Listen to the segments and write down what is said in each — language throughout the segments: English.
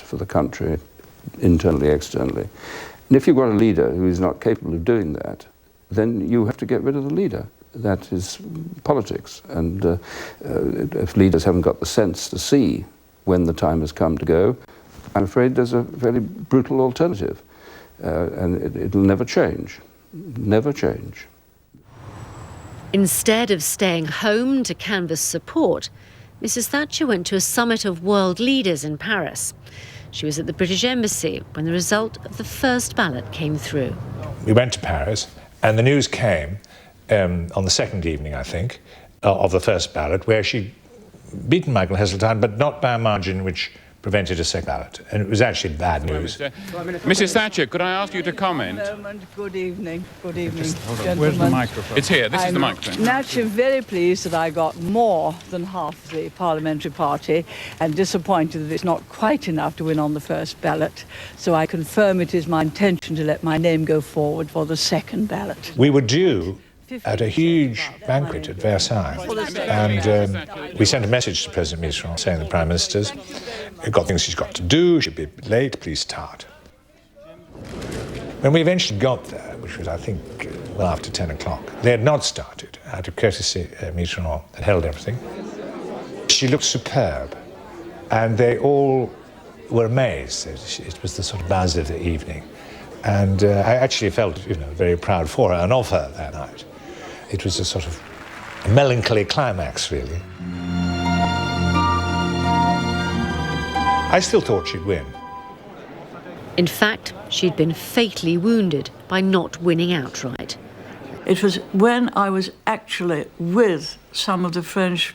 for the country, internally, externally. And if you've got a leader who is not capable of doing that, then you have to get rid of the leader. That is politics. And if leaders haven't got the sense to see when the time has come to go, I'm afraid there's a very brutal alternative. And it'll never change. Never change. Instead of staying home to canvass support, Mrs. Thatcher went to a summit of world leaders in Paris. She was at the British Embassy when the result of the first ballot came through. We went to Paris, and the news came on the second evening, I think, of the first ballot, where she'd beaten Michael Heseltine, but not by a margin which prevented a second ballot. And it was actually bad news. Mrs. Thatcher, could I ask you to comment? Good evening. Good evening, gentlemen. Where's the microphone? It's here. This is the microphone. I'm naturally very pleased that I got more than half the parliamentary party, and disappointed that it's not quite enough to win on the first ballot. So I confirm it is my intention to let my name go forward for the second ballot. We were due at a huge banquet at Versailles, and we sent a message to President Mitterrand saying the Prime Minister's got things she's got to do, she'll be a bit late, please start. When we eventually got there, which was, I think, well after 10 o'clock, they had not started. Out of courtesy, Mitterrand had held everything. She looked superb, and they all were amazed. It was the sort of buzz of the evening. And I actually felt, very proud for her and of her that night. It was a sort of a melancholy climax, really. I still thought she'd win. In fact, she'd been fatally wounded by not winning outright. It was when I was actually with some of the French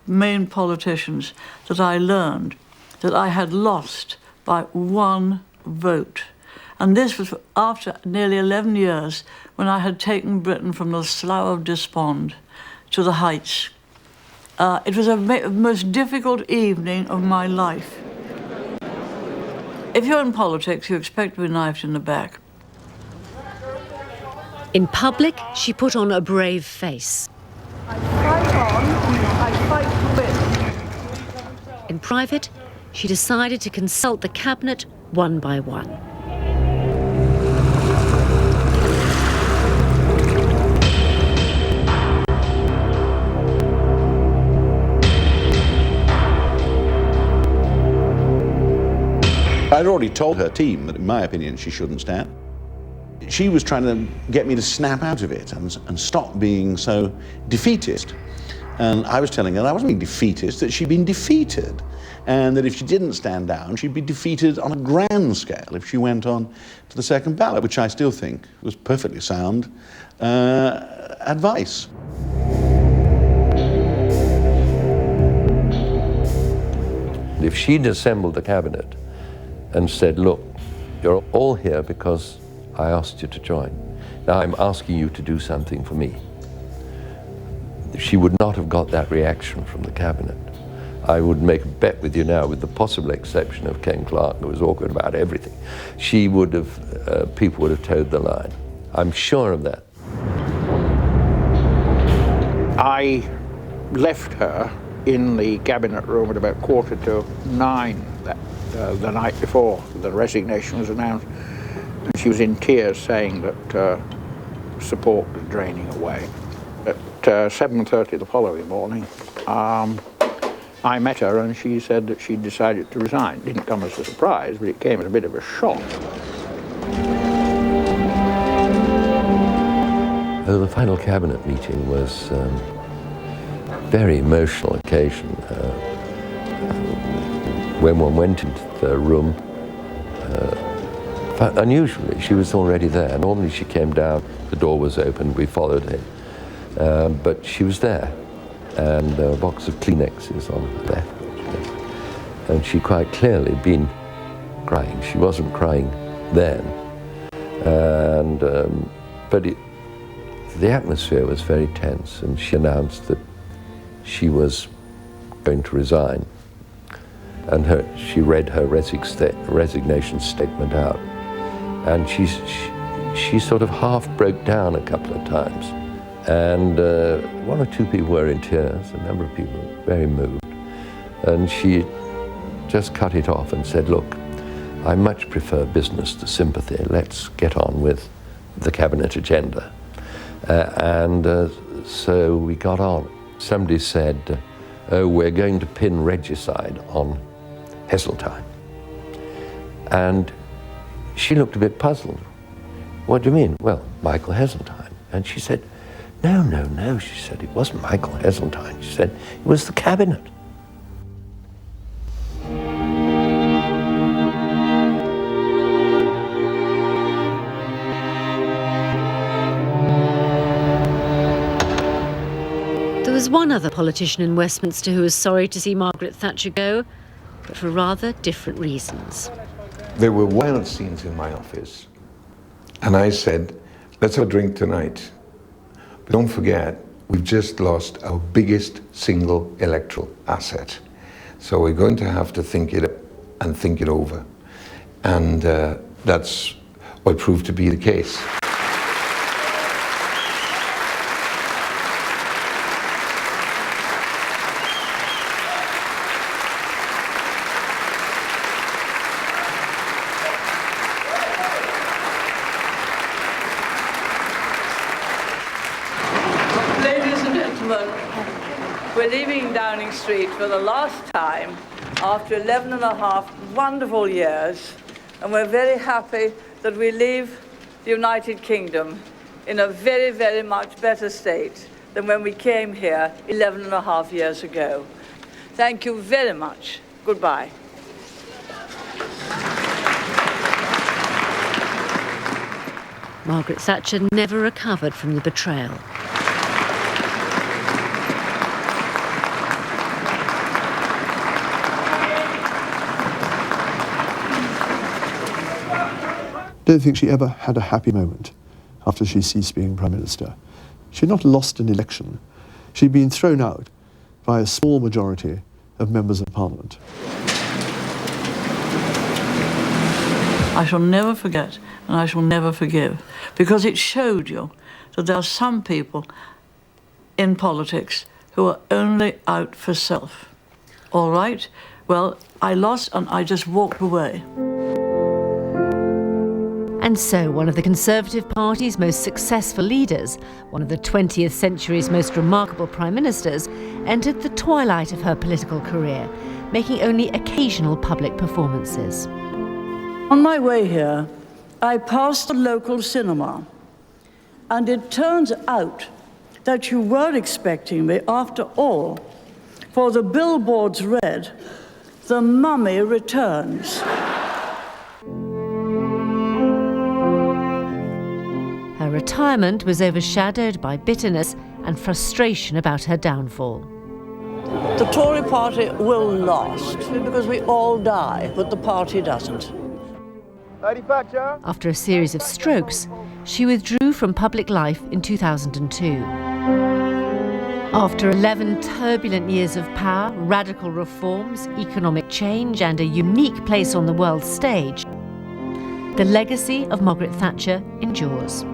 main politicians that I learned that I had lost by one vote. And this was after nearly 11 years, when I had taken Britain from the slough of despond to the heights. It was the most difficult evening of my life. If you're in politics, you expect to be knifed in the back. In public, she put on a brave face. I fight on, I fight to win. In private, she decided to consult the cabinet one by one. I'd already told her team that, in my opinion, she shouldn't stand. She was trying to get me to snap out of it and stop being so defeatist. And I was telling her that I wasn't being defeatist, that she'd been defeated. And that if she didn't stand down, she'd be defeated on a grand scale if she went on to the second ballot, which I still think was perfectly sound advice. If she'd assembled the cabinet and said, look, you're all here because I asked you to join. Now I'm asking you to do something for me. She would not have got that reaction from the cabinet. I would make a bet with you now, with the possible exception of Ken Clarke, who was awkward about everything. She would have, people would have towed the line. I'm sure of that. I left her in the cabinet room at about 9:15 the night before the resignation was announced. And she was in tears saying that support was draining away. At 7:30 the following morning, I met her and she said that she'd decided to resign. It didn't come as a surprise, but it came as a bit of a shock. The final cabinet meeting was a very emotional occasion. When one went into the room, unusually, she was already there. Normally she came down, the door was open, we followed her. But she was there, and a box of Kleenexes on the left. And she quite clearly had been crying. She wasn't crying then. And, but the atmosphere was very tense, and she announced that she was going to resign. And she read her resignation statement out. And she sort of half broke down a couple of times. And one or two people were in tears, a number of people were very moved. And she just cut it off and said, look, I much prefer business to sympathy. Let's get on with the cabinet agenda. So we got on. Somebody said, oh, we're going to pin regicide on Heseltine. And she looked a bit puzzled. What do you mean? Well, Michael Heseltine. And she said, no, no, no. She said, it wasn't Michael Heseltine. She said, it was the cabinet. There was one other politician in Westminster who was sorry to see Margaret Thatcher go, but for rather different reasons. There were wild scenes in my office, and I said, let's have a drink tonight. But don't forget, we've just lost our biggest single electoral asset. So we're going to have to think it up and think it over. And that's what proved to be the case. We're leaving Downing Street for the last time after 11 and a half wonderful years, and we're very happy that we leave the United Kingdom in a very, very much better state than when we came here 11 and a half years ago. Thank you very much. Goodbye. Margaret Thatcher never recovered from the betrayal. I don't think she ever had a happy moment after she ceased being Prime Minister. She had not lost an election. She'd been thrown out by a small majority of members of Parliament. I shall never forget and I shall never forgive, because it showed you that there are some people in politics who are only out for self. All right? Well, I lost and I just walked away. And so one of the Conservative Party's most successful leaders, one of the 20th century's most remarkable prime ministers, entered the twilight of her political career, making only occasional public performances. On my way here, I passed a local cinema, and it turns out that you were expecting me after all, for the billboards read, "The Mummy Returns." Her retirement was overshadowed by bitterness and frustration about her downfall. The Tory party will last, because we all die, but the party doesn't. After a series of strokes, she withdrew from public life in 2002. After 11 turbulent years of power, radical reforms, economic change, and a unique place on the world stage, the legacy of Margaret Thatcher endures.